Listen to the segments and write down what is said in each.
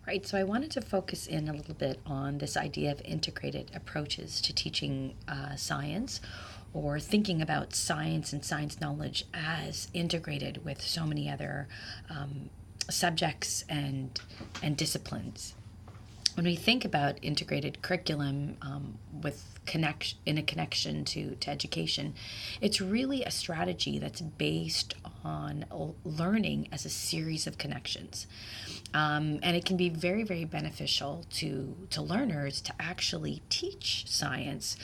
Right, so I wanted to focus in a little bit on this idea of integrated approaches to teaching science, or thinking about science and science knowledge as integrated with so many other subjects and disciplines. When we think about integrated curriculum with in a connection to education, it's really a strategy that's based on learning as a series of connections. And it can be very, very beneficial to learners to actually teach science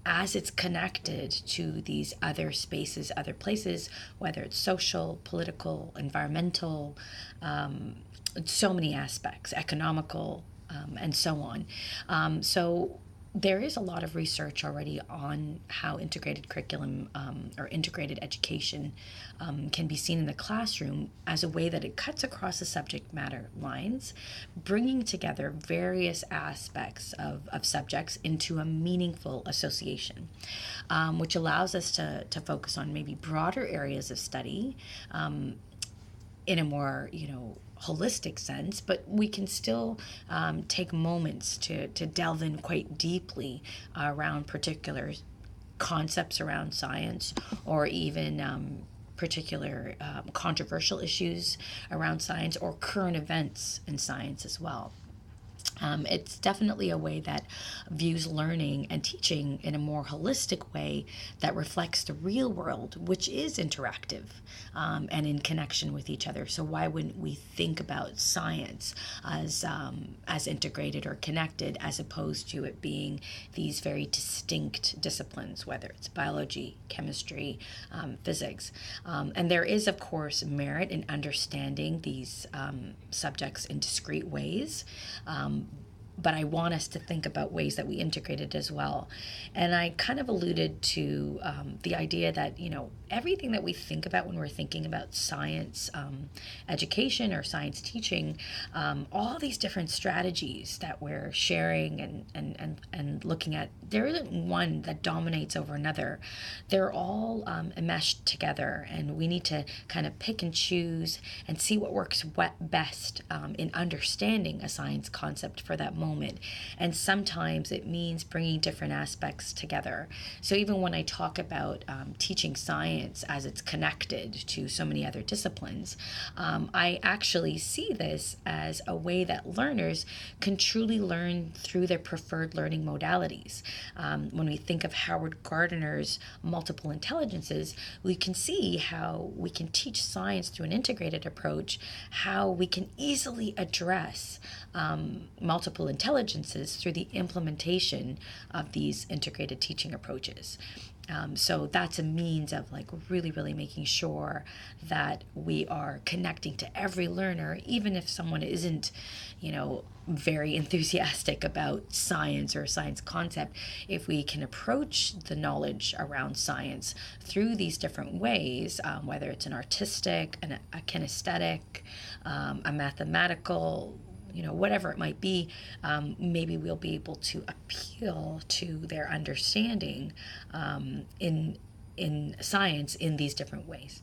as it's connected to these other spaces, other places, whether it's social, political, environmental, so many aspects, economical, and so on. So there is a lot of research already on how integrated curriculum or integrated education can be seen in the classroom as a way that it cuts across the subject matter lines, bringing together various aspects of subjects into a meaningful association, which allows us to focus on maybe broader areas of study in a more, holistic sense, but we can still take moments to delve in quite deeply around particular concepts around science, or even particular controversial issues around science, or current events in science as well. It's definitely a way that views learning and teaching in a more holistic way that reflects the real world, which is interactive and in connection with each other. So why wouldn't we think about science as integrated or connected, as opposed to it being these very distinct disciplines, whether it's biology, chemistry, physics. And there is, of course, merit in understanding these subjects in discrete ways. But I want us to think about ways that we integrate it as well. And I kind of alluded to the idea that, everything that we think about when we're thinking about science education or science teaching, all these different strategies that we're sharing and looking at, there isn't one that dominates over another. They're all enmeshed together, and we need to kind of pick and choose and see what works best in understanding a science concept for that moment. And sometimes it means bringing different aspects together. So even when I talk about teaching science as it's connected to so many other disciplines, I actually see this as a way that learners can truly learn through their preferred learning modalities. When we think of Howard Gardner's multiple intelligences, we can see how we can teach science through an integrated approach, how we can easily address multiple intelligences through the implementation of these integrated teaching approaches. So that's a means of really, really making sure that we are connecting to every learner, even if someone isn't, very enthusiastic about science or a science concept. If we can approach the knowledge around science through these different ways, whether it's an artistic, a kinesthetic, a mathematical, whatever it might be, maybe we'll be able to appeal to their understanding in science in these different ways.